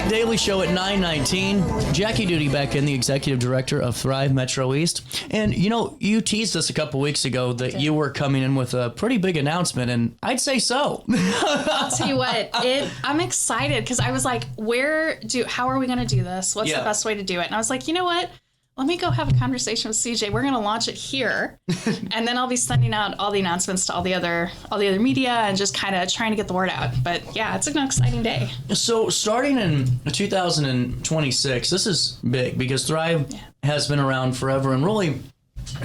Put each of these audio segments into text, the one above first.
Daily Show at 9:19. Jackie Duty back in, the Executive Director of Thrive Metro East. And, you know, you teased us a couple weeks ago that you were coming in with a pretty big announcement, and I'd say so. I'll tell you what, I'm excited because I was like, how are we going to do this? What's the best way to do it? And I was like, you know what? Let me go have a conversation with CJ. We're going to launch it here, and then I'll be sending out all the announcements to all the other media and just kind of trying to get the word out. But yeah, it's an exciting day. So starting in 2026, this is big because Thrive has been around forever and really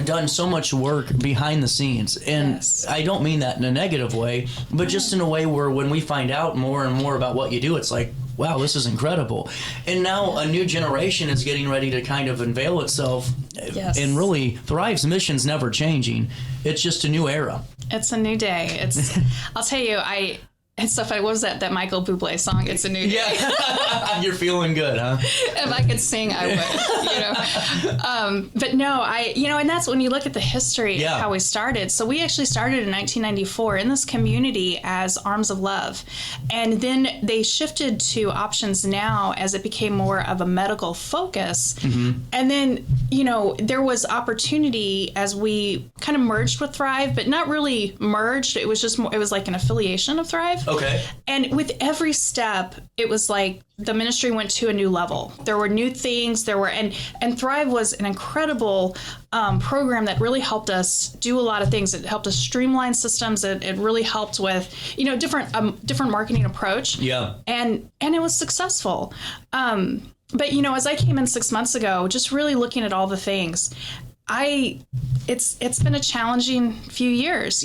done so much work behind the scenes. And I don't mean that in a negative way, but just in a way where when we find out more and more about what you do, it's like, wow, this is incredible. And now a new generation is getting ready to kind of unveil itself. And really, Thrive's mission's never changing. It's just a new era. It's a new day. I'll tell you, it's so funny. What was that Michael Bublé song? It's a new day. Yeah. You're feeling good, huh? If I could sing, I would, But no, and that's when you look at the history of how we started. So we actually started in 1994 in this community as Arms of Love. And then they shifted to options now as it became more of a medical focus. Mm-hmm. And then, there was opportunity as we kind of merged with Thrive, but not really merged. It was just more, it was like an affiliation of Thrive. Okay. And with every step, it was like the ministry went to a new level. There were new things. And Thrive was an incredible program that really helped us do a lot of things. It helped us streamline systems. It really helped with, different marketing approach. Yeah. And it was successful. But as I came in 6 months ago, just really looking at all the things, it's been a challenging few years,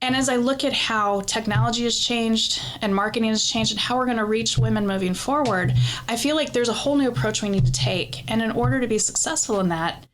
And as I look at how technology has changed and marketing has changed and how we're going to reach women moving forward, I feel like there's a whole new approach we need to take. And in order to be successful in that,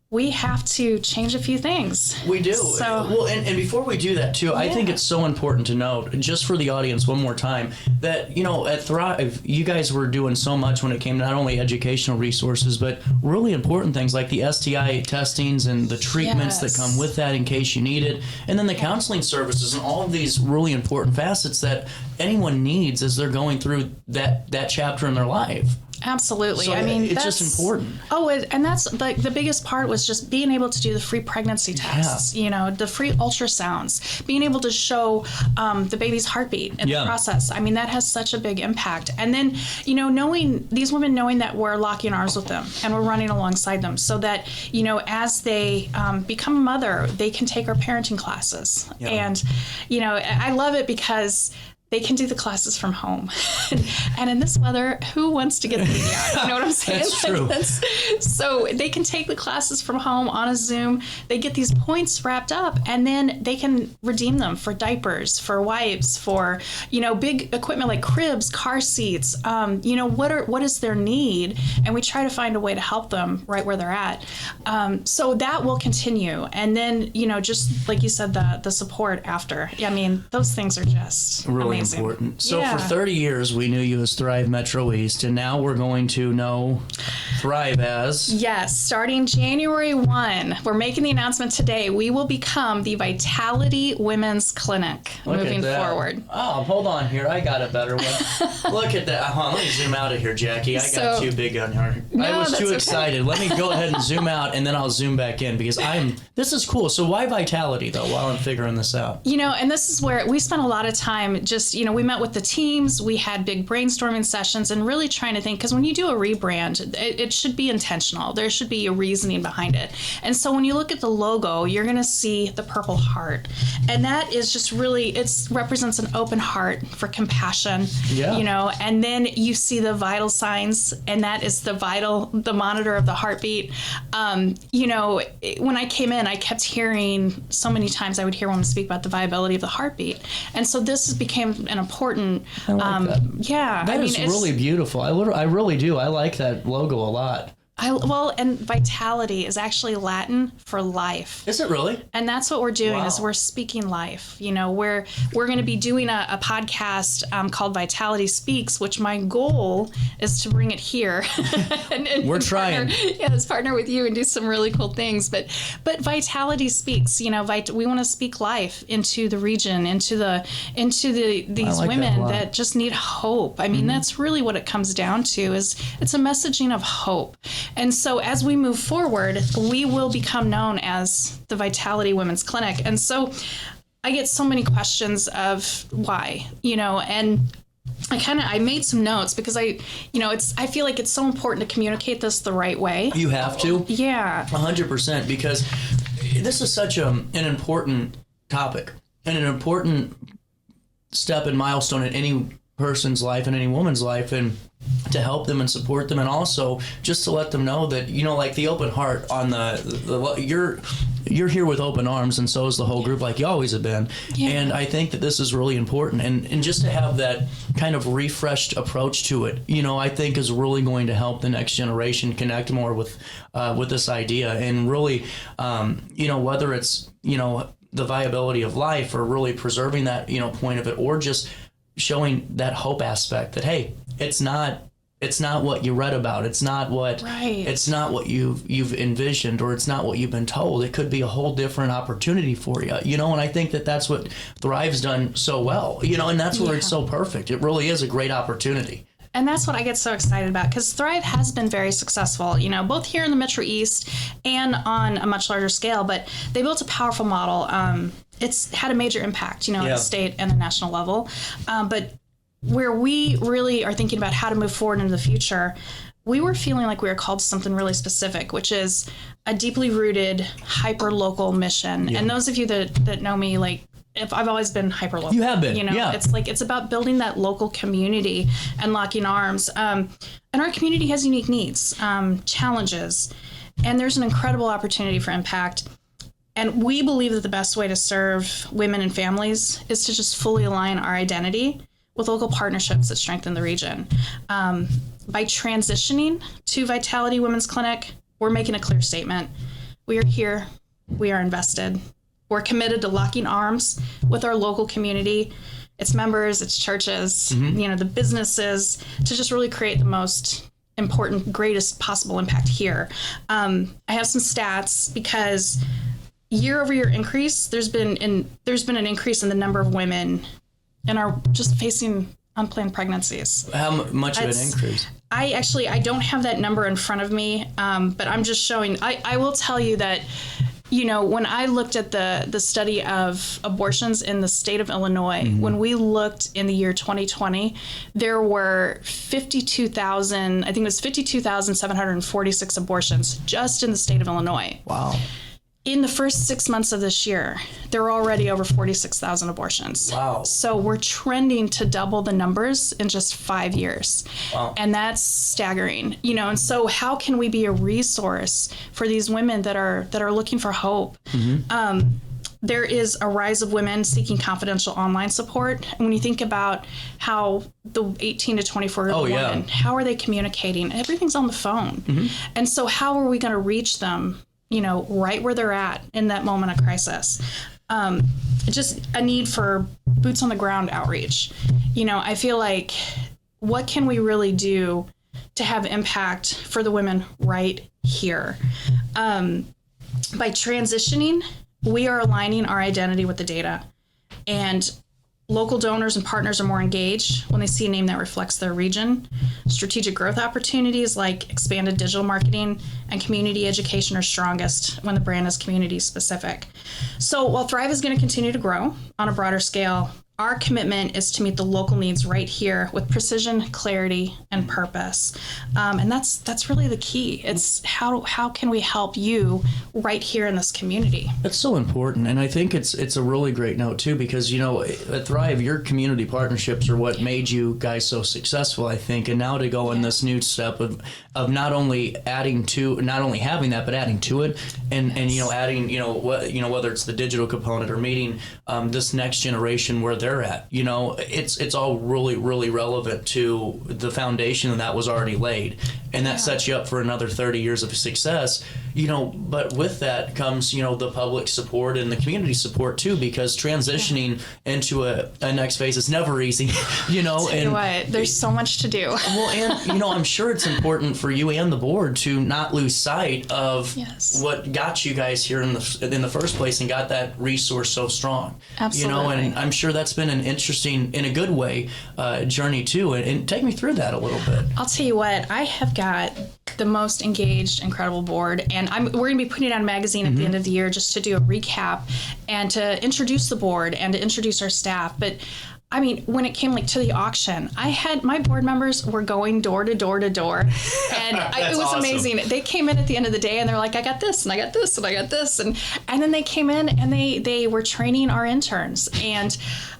we have to change a few things. We do. So, and before we do that, too, I think it's so important to note, just for the audience one more time, that, at Thrive, you guys were doing so much when it came to not only educational resources, but really important things like the STI testings and the treatments that come with that in case you need it, and then the counseling services and all of these really important facets that anyone needs as they're going through that chapter in their life. Absolutely. So it's just important. Oh, and that's like the biggest part was just being able to do the free pregnancy tests, the free ultrasounds, being able to show the baby's heartbeat in the process. I mean, that has such a big impact. And then, knowing these women, knowing that we're locking arms with them and we're running alongside them so that, as they become a mother, they can take our parenting classes. Yeah. And, I love it because they can do the classes from home. And in this weather, who wants to get the baby out? You know what I'm saying? That's true. So they can take the classes from home on a Zoom. They get these points wrapped up, and then they can redeem them for diapers, for wipes, for, big equipment like cribs, car seats. What is their need? And we try to find a way to help them right where they're at. So that will continue. And then, just like you said, the support after. I mean, those things are just really amazing. Important. So for 30 years, we knew you as Thrive Metro East, and now we're going to know Thrive as... Yes, starting January 1, we're making the announcement today, we will become the Vitality Women's Clinic moving forward. Oh, hold on here. I got a better one. Look at that. Let me zoom out of here, Jackie. I got too big on her. I was too excited. Let me go ahead and zoom out, and then I'll zoom back in because this is cool. So why Vitality, though, while I'm figuring this out? And this is where we spent a lot of time just, we met with the teams, we had big brainstorming sessions and really trying to think, because when you do a rebrand, it should be intentional. There should be a reasoning behind it. And so when you look at the logo, you're going to see the Purple Heart. And that is just really, it represents an open heart for compassion, and then you see the vital signs, and that is the monitor of the heartbeat. When I came in, I kept hearing so many times, I would hear women speak about the viability of the heartbeat. And so this became an important, I like that. That is really beautiful. I really do. I like that logo a lot. And vitality is actually Latin for life. Is it really? And that's what we're doing. Wow. Is we're speaking life. We're going to be doing a podcast called Vitality Speaks, which my goal is to bring it here. and We're trying. Let's partner with you and do some really cool things. But Vitality Speaks. We want to speak life into the region, into these like women that that just need hope. I mean, that's really what it comes down to. Is it's a messaging of hope. And so as we move forward, we will become known as the Vitality Women's Clinic. And so I get so many questions of why, and I made some notes because I feel like it's so important to communicate this the right way. You have to. Yeah. 100%, because this is such an important topic and an important step and milestone in any person's life and any woman's life, and to help them and support them, and also just to let them know that, like the open heart on you're here with open arms, and so is the whole group, like you always have been. Yeah. And I think that this is really important, and just to have that kind of refreshed approach to it, I think is really going to help the next generation connect more with this idea, and really, whether it's the viability of life, or really preserving that point of it, or just showing that hope aspect that, hey, it's not what you read about. It's not what It's not what you've envisioned, or it's not what you've been told. It could be a whole different opportunity for you. And I think that that's what Thrive's done so well. And that's where it's so perfect. It really is a great opportunity. And that's what I get so excited about, because Thrive has been very successful, both here in the Metro East and on a much larger scale. But they built a powerful model. It's had a major impact, at the state and the national level. But where we really are thinking about how to move forward into the future, we were feeling like we were called to something really specific, which is a deeply rooted, hyper-local mission. Yeah. And those of you that know me, if I've always been hyper-local. You have been, It's about building that local community and locking arms. And our community has unique needs, challenges, and there's an incredible opportunity for impact. And we believe that the best way to serve women and families is to just fully align our identity with local partnerships that strengthen the region. By transitioning to Vitality Women's Clinic, we're making a clear statement. We are here. We are invested. We're committed to locking arms with our local community, its members, its churches, the businesses, to just really create the most important, greatest possible impact here. I have some stats, because year-over-year increase, there's been an increase in the number of women and are just facing unplanned pregnancies. How much of an increase? I don't have that number in front of me, but I'm just showing. I will tell you that, when I looked at the study of abortions in the state of Illinois, when we looked in the year 2020, there were 52,746 abortions just in the state of Illinois. Wow. In the first 6 months of this year, there are already over 46,000 abortions. Wow. So we're trending to double the numbers in just 5 years. Wow. And that's staggering, and so how can we be a resource for these women that are looking for hope? There is a rise of women seeking confidential online support. And when you think about how the 18 to 24-year-old women, how are they communicating? Everything's on the phone. And so how are we going to reach them, right where they're at in that moment of crisis? Just a need for boots on the ground outreach. I feel like, what can we really do to have impact for the women right here? By transitioning, we are aligning our identity with the data, and local donors and partners are more engaged when they see a name that reflects their region. Strategic growth opportunities like expanded digital marketing and community education are strongest when the brand is community specific. So while Thrive is going to continue to grow on a broader scale, our commitment is to meet the local needs right here with precision, clarity, and purpose. And that's really the key. It's how can we help you right here in this community? That's so important. And I think it's a really great note too, because, at Thrive, your community partnerships are what made you guys so successful, I think. And now to go in this new step of not only having that, but adding to it, and adding, whether it's the digital component or meeting this next generation where they're at. You know, it's all really, really relevant to the foundation that was already laid. And that sets you up for another 30 years of success, you know, but with that comes, you know, the public support and the community support too, because transitioning into a next phase is never easy, you know. And what, there's so much to do. Well, and, you know, I'm sure it's important for you and the board to not lose sight of what got you guys here in the first place and got that resource so strong. Absolutely. You know, and I'm sure that's been an interesting, in a good way, journey too. And take me through that a little bit. I'll tell you what, I have got the most engaged, incredible board, and we're going to be putting out a magazine at the end of the year just to do a recap and to introduce the board and to introduce our staff. But I mean, when it came to the auction, I had my board members were going door to door to door, and it was awesome. Amazing. They came in at the end of the day and they're like, I got this and I got this and I got this, and then they came in and they were training our interns, and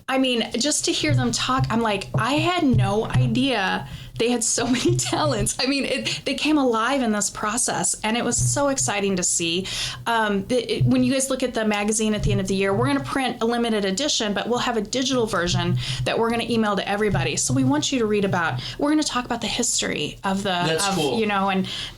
I mean, just to hear them talk, I'm like, I had no idea they had so many talents. I mean, they came alive in this process, and it was so exciting to see. When you guys look at the magazine at the end of the year, we're going to print a limited edition, but we'll have a digital version that we're going to email to everybody. So we want you to read about. We're going to talk about the history of cool. You know,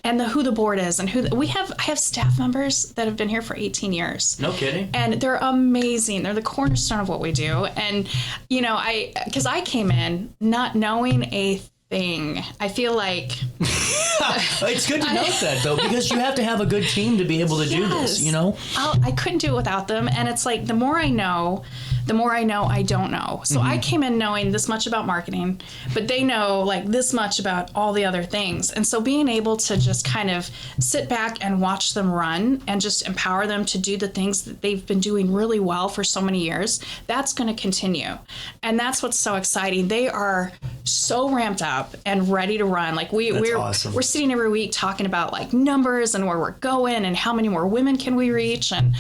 and who the board is, and I have staff members that have been here for 18 years. No kidding. And they're amazing. They're the cornerstone of what we do. And you know, because I came in not knowing a thing. I feel like it's good to note that though, because you have to have a good team to be able to do this, you know. I couldn't do it without them, and it's like the more I know I don't know. So I came in knowing this much about marketing, but they know like this much about all the other things. And so being able to just kind of sit back and watch them run and just empower them to do the things that they've been doing really well for so many years, that's going to continue. And that's what's so exciting. They are so ramped up and ready to run. Like we're awesome. We're sitting every week talking about like numbers and where we're going and how many more women can we reach, and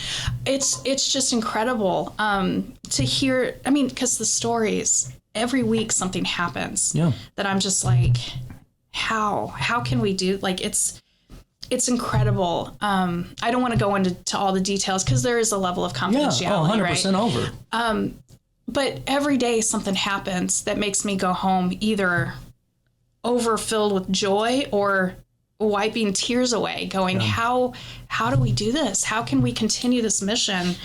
it's just incredible to hear. I mean, because the stories every week something happens that I'm just like, how can we do, like it's incredible. I don't want to go into all the details because there is a level of confidentiality, 100% right? over. But every day something happens that makes me go home either overfilled with joy or wiping tears away, going, how do we do this? How can we continue this mission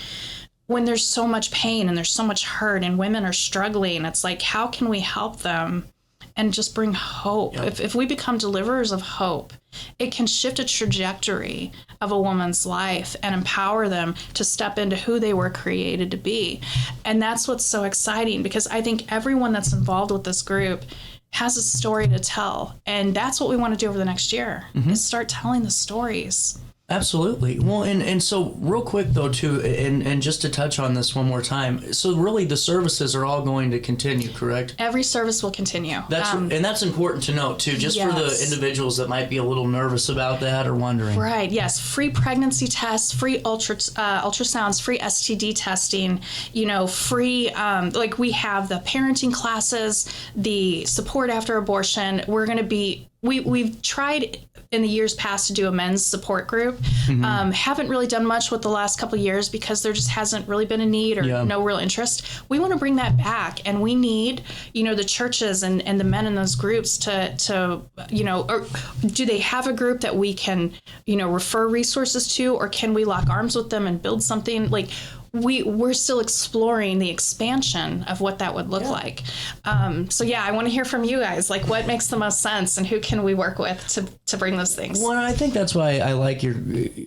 when there's so much pain and there's so much hurt and women are struggling? It's like, how can we help them and just bring hope? If we become deliverers of hope, it can shift a trajectory of a woman's life and empower them to step into who they were created to be. And that's what's so exciting, because I think everyone that's involved with this group has a story to tell. And that's what we want to do over the next year, is start telling the stories. Absolutely. Well, and so real quick though too, and just to touch on this one more time. So really the services are all going to continue, correct? Every service will continue. And that's important to note too, just for the individuals that might be a little nervous about that or wondering. Right. Yes. Free pregnancy tests, free ultrasounds, free STD testing, you know, free, like we have the parenting classes, the support after abortion. We're going to be, we've tried in the years past to do a men's support group. Haven't really done much with the last couple of years because there just hasn't really been a need or no real interest. We want to bring that back, and we need, you know, the churches and the men in those groups to you know, or do they have a group that we can, you know, refer resources to, or can we lock arms with them and build something? Like we're still exploring the expansion of what that would look like. So I want to hear from you guys, like what makes the most sense and who can we work with to bring those things? Well, I think that's why I like your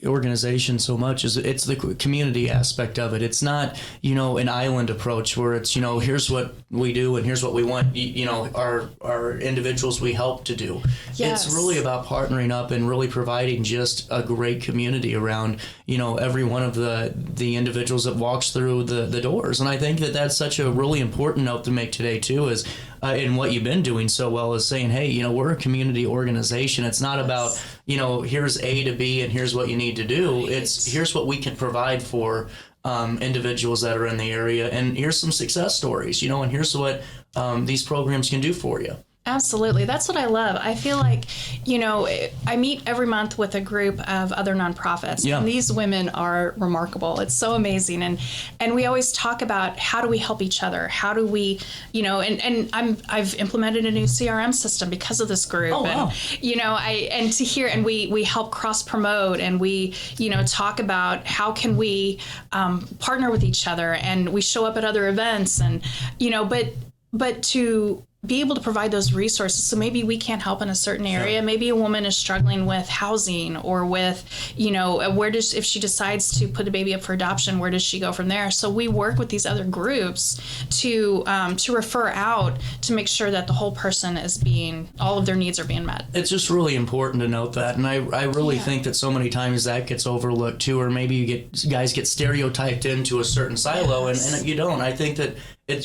organization so much, is it's the community aspect of it. It's not, you know, an island approach where it's, you know, here's what we do and here's what we want, you know, our individuals we help to do. Yes. It's really about partnering up and really providing just a great community around, you know, every one of the individuals that walks through the doors. And I think that that's such a really important note to make today too, is in what you've been doing so well, is saying, hey, you know, we're a community organization. It's not about, you know, here's A to B and here's what you need to do. Right. It's here's what we can provide for individuals that are in the area, and here's some success stories, you know, and here's what these programs can do for you. Absolutely. That's what I love. I feel like, I meet every month with a group of other nonprofits. Yeah. And these women are remarkable. It's so amazing. And we always talk about how do we help each other? How do we, I've implemented a new CRM system because of this group. Oh, wow. And we help cross promote, and we, talk about how can we partner with each other, and we show up at other events, and, but to be able to provide those resources. So maybe we can't help in a certain area. Sure. Maybe a woman is struggling with housing, or with, if she decides to put a baby up for adoption, where does she go from there? So we work with these other groups to refer out to make sure that the whole person all of their needs are being met. It's just really important to note that. And I really think that so many times that gets overlooked too, or maybe guys get stereotyped into a certain silo, and you don't. I think that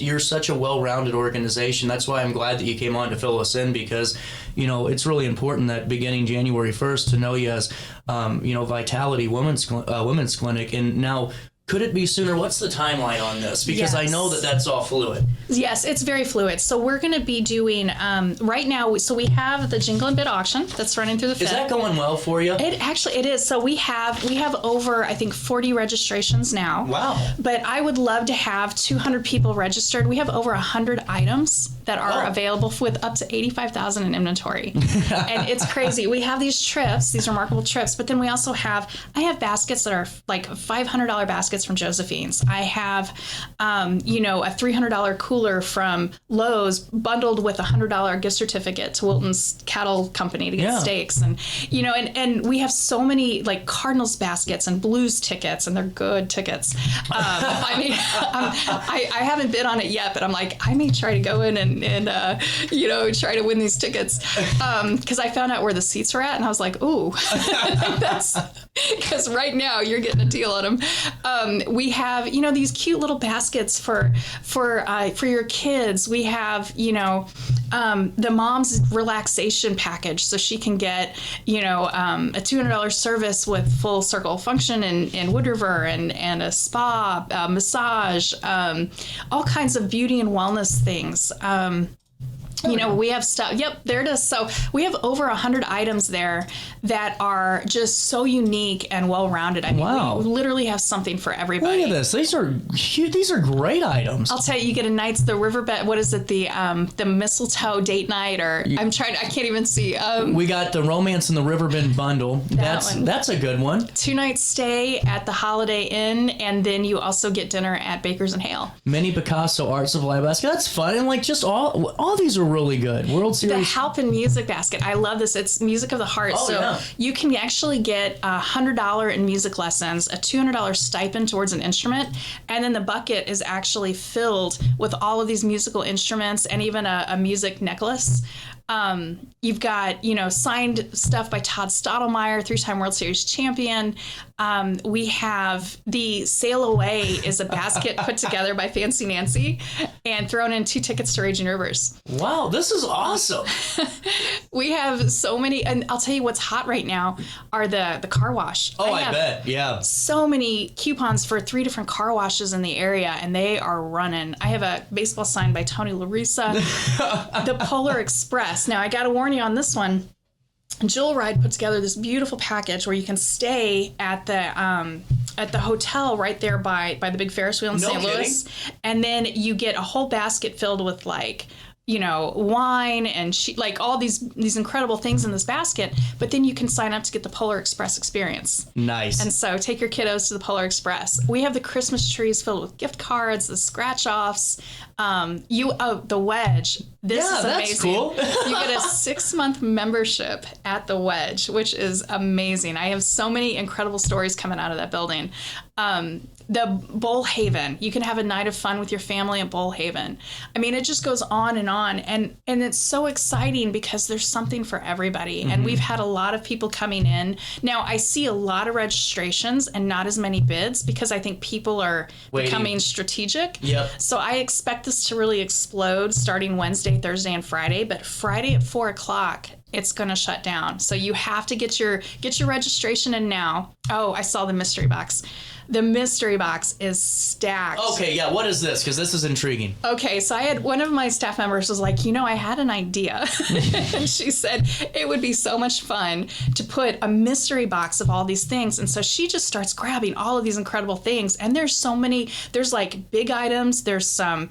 you're such a well-rounded organization. That's why I'm glad that you came on to fill us in, because, it's really important that beginning January 1st to know you as, Vitality Women's Clinic. And now, could it be sooner? What's the timeline on this? Because I know that that's all fluid. Yes, it's very fluid. So we're going to be doing, right now, so we have the Jingle and Bid auction that's running through the 5th. Is that going well for you? It is. So we have over, I think, 40 registrations now. Wow. But I would love to have 200 people registered. We have over 100 items that are available with up to 85,000 in inventory. And it's crazy. We have these remarkable trips, but then we also I have baskets that are like $500 baskets from Josephine's. I have, a $300 cooler from Lowe's bundled with a $100 gift certificate to Wilton's Cattle Company to get steaks. And, and we have so many like Cardinals baskets and Blues tickets, and they're good tickets. I haven't bid on it yet, but I'm like, I may try to go in and try to win these tickets. Because I found out where the seats were at, and I was like, ooh, because right now you're getting a deal on them. We have, these cute little baskets for your kids. We have, the mom's relaxation package, so she can get, a $200 service with full circle function in Wood River, and a spa, massage, all kinds of beauty and wellness things. We have stuff. Yep, there it is. So we have over 100 items there that are just so unique and well-rounded. I mean, we literally have something for everybody. Look at this. These are great items. I'll tell you get the RiverBend. What is it? The mistletoe date night, or I can't even see. We got the Romance in the Riverbend bundle. That's a good one. 2-night stay at the Holiday Inn, and then you also get dinner at Baker's and Hale. Mini Picasso Art Supply basket. That's fun, and just all these are really good. World Series. The Halpin Music Basket. I love this. It's music of the heart. You can actually get $100 in music lessons, a $200 stipend towards an instrument, and then the bucket is actually filled with all of these musical instruments and even a music necklace. You've got, signed stuff by Todd Stottlemyre, 3-time World Series champion. We have the Sail Away is a basket put together by Fancy Nancy and thrown in 2 tickets to Raging Rivers. Wow, this is awesome. We have so many, and I'll tell you what's hot right now are the car wash. Oh, I bet, yeah. So many coupons for 3 different car washes in the area, and they are running. I have a baseball signed by Tony La Russa, the Polar Express. Now, I got to warn you on this one. Jewel Ride put together this beautiful package where you can stay at the hotel right there by the big Ferris wheel in St. Louis, and then you get a whole basket filled with wine and all these incredible things in this basket, but then you can sign up to get the Polar Express experience. Nice. And so take your kiddos to the Polar Express. We have the Christmas trees filled with gift cards, the scratch offs, the Wedge. This is amazing. That's cool. You get a 6-month membership at the Wedge, which is amazing. I have so many incredible stories coming out of that building. The Bowl Haven. You can have a night of fun with your family at Bowl Haven. I mean, it just goes on, and it's so exciting because there's something for everybody. Mm-hmm. And we've had a lot of people coming in. Now, I see a lot of registrations and not as many bids because I think people are becoming strategic. Yep. So I expect this to really explode starting Wednesday, Thursday, and Friday. But Friday at 4:00, it's going to shut down. So you have to get your registration in now. Oh, I saw the mystery box. The mystery box is stacked. Okay, yeah, what is this? Because this is intriguing. Okay, so I had one of my staff members was like, I had an idea. And she said it would be so much fun to put a mystery box of all these things. And so she just starts grabbing all of these incredible things. And there's so many, there's like big items. There's some,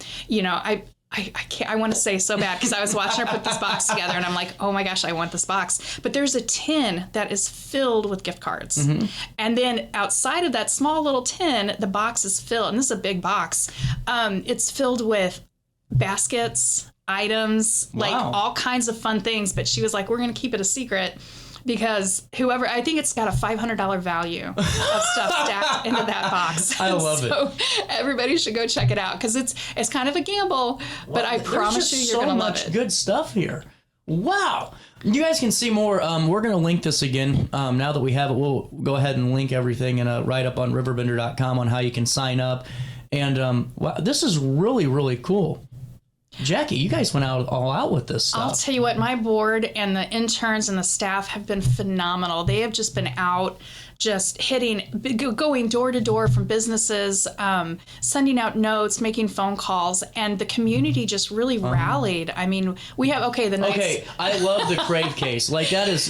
I can't, I want to say so bad because I was watching her put this box together and I'm like, oh my gosh, I want this box. But there's a tin that is filled with gift cards. Mm-hmm. And then outside of that small little tin, the box is filled, and this is a big box. It's filled with baskets, items, like all kinds of fun things. But she was like, we're going to keep it a secret. Because I think it's got a $500 value of stuff stacked into that box. I love it. So everybody should go check it out because it's kind of a gamble, but I promise you're going to love it. So much good stuff here. Wow. You guys can see more. We're going to link this again. Now that we have it, we'll go ahead and link everything and write up on RiverBender.com on how you can sign up. And wow, this is really, really cool. Jackie, you guys went all out with this stuff. I'll tell you what, my board and the interns and the staff have been phenomenal. They have just been out just going door to door from businesses, sending out notes, making phone calls, and the community just really rallied. I mean, we have, the nights. Okay, I love the crave case. Like, that is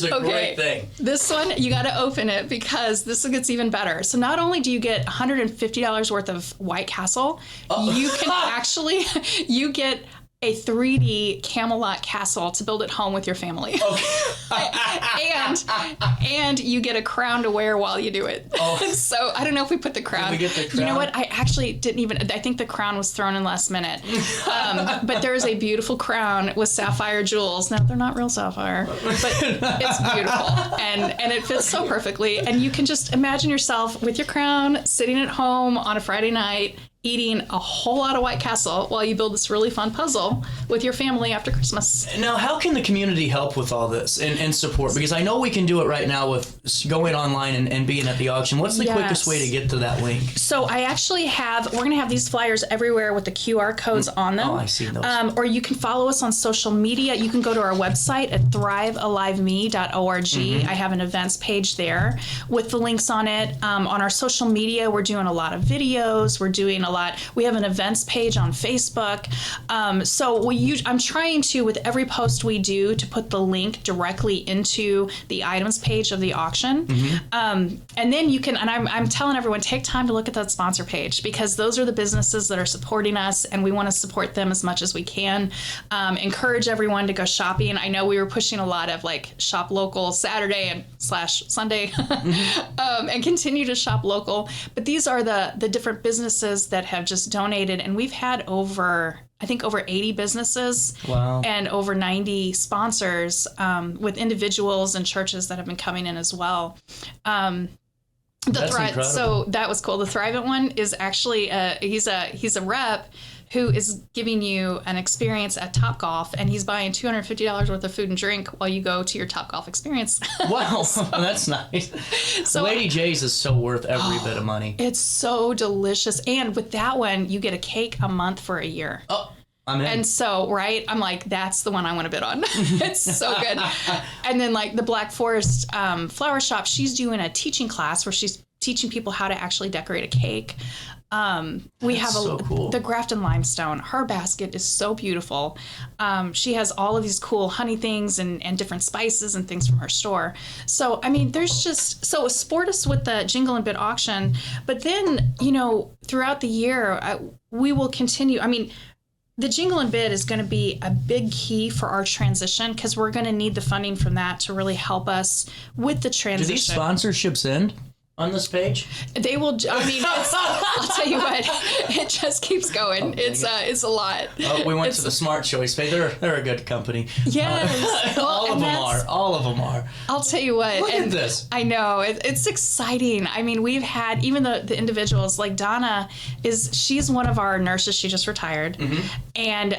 a great thing. This one, you got to open it because this one gets even better. So not only do you get $150 worth of White Castle, you can actually, you get a 3D Camelot castle to build at home with your family. Okay. and you get a crown to wear while you do it. Oh. So I don't know if we put the crown. Did we get the crown? You know what? I actually didn't even, I think the crown was thrown in last minute. But there's a beautiful crown with sapphire jewels. Now, they're not real sapphire, but it's beautiful. And it fits so perfectly. And you can just imagine yourself with your crown sitting at home on a Friday night eating a whole lot of White Castle while you build this really fun puzzle with your family after Christmas. Now, how can the community help with all this and support? Because I know we can do it right now with going online and being at the auction. What's the quickest way to get to that link? So I actually we're going to have these flyers everywhere with the QR codes on them. Oh, I see those. Or you can follow us on social media. You can go to our website at thrivealiveme.org. Mm-hmm. I have an events page there with the links on it. On our social media, we're doing a lot of videos. We're doing a lot. We have an events page on Facebook. So I'm trying to, with every post we do, to put the link directly into the items page of the auction. Mm-hmm. And then you can, and I'm telling everyone, take time to look at that sponsor page because those are the businesses that are supporting us and we want to support them as much as we can. Encourage everyone to go shopping. I know we were pushing a lot of like shop local Saturday and /Sunday mm-hmm. And continue to shop local. But these are the different businesses that have just donated, and we've had over 80 businesses. Wow. And over 90 sponsors with individuals and churches that have been coming in as well. That's incredible. So that was cool. The Thrivent one is actually he's a rep who is giving you an experience at Topgolf, and he's buying $250 worth of food and drink while you go to your Topgolf experience. Wow, that's nice. So, Lady J's is so worth every bit of money. It's so delicious. And with that one, you get a cake a month for a year. Oh, I'm in. And so, right, I'm like, that's the one I want to bid on. It's so good. And then like the Black Forest Flower Shop, she's doing a teaching class where she's teaching people how to actually decorate a cake. We have cool. The Grafton Limestone. Her basket is so beautiful. She has all of these cool honey things and different spices and things from her store. So, I mean, support us with the Jingle and Bid auction. But then, throughout the year, we will continue. I mean, the Jingle and Bid is going to be a big key for our transition because we're going to need the funding from that to really help us with the transition. Do these sponsorships end on this page? They will. I mean, I'll tell you what, it just keeps going. It's a lot. We went to the Smart Choice page. They're a good company. Yes, all of them are. I'll tell you what. Look at this. I know it's exciting. I mean, we've had even the individuals like Donna she's one of our nurses. She just retired, mm-hmm. and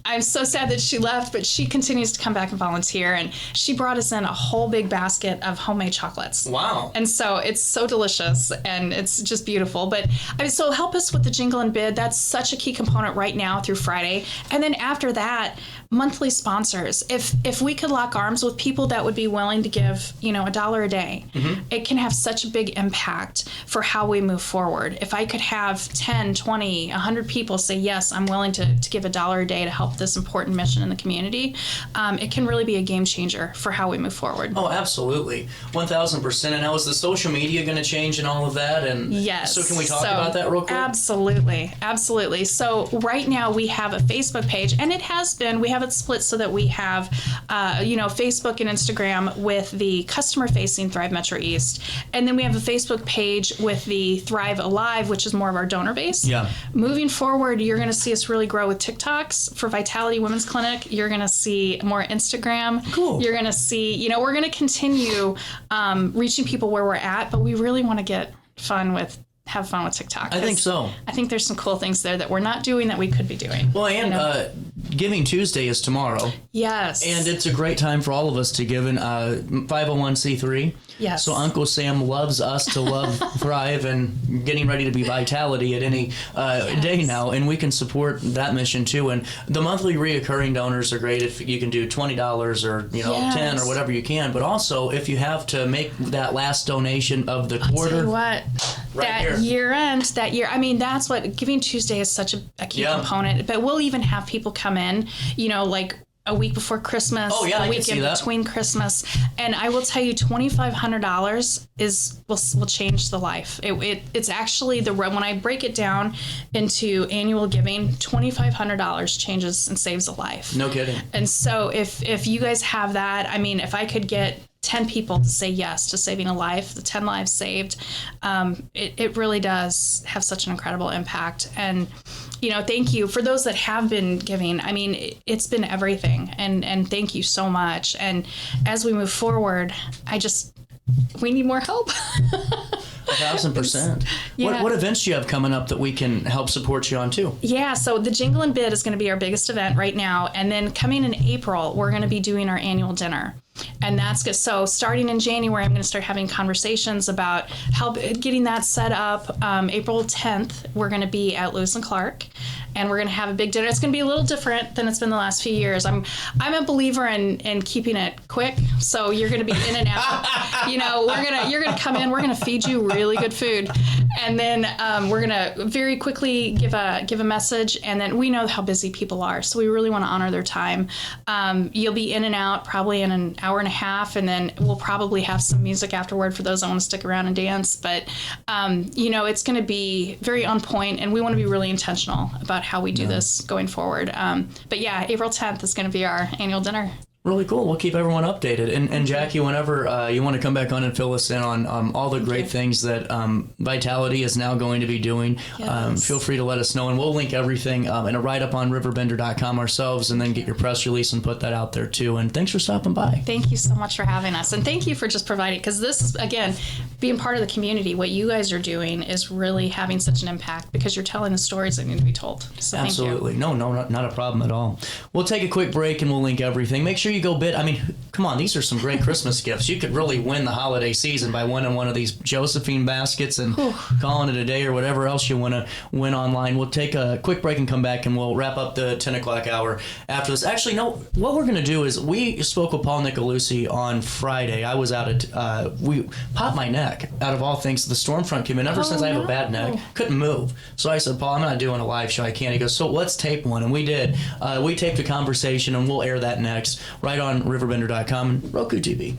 I'm so sad that she left, but she continues to come back and volunteer. And she brought us in a whole big basket of homemade chocolates. Wow. And so it's so delicious and it's just beautiful. But I mean, so help us with the jingle and bid. That's such a key component right now through Friday. And then after that, monthly sponsors. If we could lock arms with people that would be willing to give, $1 a day, it can have such a big impact for how we move forward. If I could have 10, 20, 100 people say, yes, I'm willing to give $1 a day to help this important mission in the community, it can really be a game changer for how we move forward. Oh, absolutely. 1,000%. And how is the social media going to change and all of that? And yes. So can we talk about that real quick? Absolutely. Absolutely. So right now we have a Facebook page, and it has been, we have it split so that we have, Facebook and Instagram with the customer-facing Thrive Metro East. And then we have a Facebook page with the Thrive Alive, which is more of our donor base. Yeah. Moving forward, you're going to see us really grow with TikToks for Vitality Women's Clinic. You're going to see more Instagram. Cool. You're going to see, we're going to continue reaching people where we're at, but we really want to have fun with TikTok. I think so. I think there's some cool things there that we're not doing that we could be doing. Well, and Giving Tuesday is tomorrow. Yes. And it's a great time for all of us to give in 501c3. Yes. So Uncle Sam loves us to love Thrive and getting ready to be Vitality at any day now. And we can support that mission too. And the monthly reoccurring donors are great if you can do $20 or, yes. 10 or whatever you can. But also if you have to make that last donation of the quarter. I'll tell you what, right year end, I mean, that's what Giving Tuesday is such a key component. But we'll even have people come in, like a week before Christmas, a week in between Christmas. And I will tell you, $2,500 will change the life. It's actually when I break it down into annual giving, $2,500 changes and saves a life. No kidding. And so if you guys have that, I mean, if I could get 10 people to say yes to saving a life, the 10 lives saved, it really does have such an incredible impact. And, thank you for those that have been giving. I mean, it's been everything. And thank you so much. And as we move forward, we need more help. 1,000%. Yeah. What events do you have coming up that we can help support you on too? Yeah, so the Jingle and Bid is going to be our biggest event right now. And then coming in April, we're going to be doing our annual dinner. And that's good. So starting in January, I'm going to start having conversations about getting that set up. April 10th, we're going to be at Lewis and Clark, and we're going to have a big dinner. It's going to be a little different than it's been the last few years. I'm a believer in keeping it quick. So you're going to be in and out. You're going to come in. We're going to feed you really good food, and then we're going to very quickly give a message. And then we know how busy people are, so we really want to honor their time. You'll be in and out probably in an hour and a half, and then we'll probably have some music afterward for those that want to stick around and dance. But it's going to be very on point, and we want to be really intentional about how we do this going forward. But yeah, April 10th is going to be our annual dinner. Really cool. We'll keep everyone updated. And Jackie, whenever you want to come back on and fill us in on all the great things that Vitality is now going to be doing, feel free to let us know. And we'll link everything in a write-up on RiverBender.com ourselves, and then get your press release and put that out there too. And thanks for stopping by. Thank you so much for having us. And thank you for just providing, because this is, again, being part of the community. What you guys are doing is really having such an impact, because you're telling the stories that need to be told. So absolutely. Thank you. No, not a problem at all. We'll take a quick break and we'll link everything. Make sure you go bid. I mean, come on, these are some great Christmas gifts. You could really win the holiday season by winning one of these Josephine baskets and calling it a day, or whatever else you want to win online. We'll take a quick break and come back, and we'll wrap up the 10 o'clock hour after this. Actually, no, what we're going to do is, we spoke with Paul Nicolucci on Friday. I was out we popped my neck, out of all things. The storm front came in. Ever since I have a bad neck, couldn't move. So I said, Paul, I'm not doing a live show. I can't. He goes, so let's tape one. And we did. We taped a conversation, and we'll air that next right on RiverBender.com and Roku TV.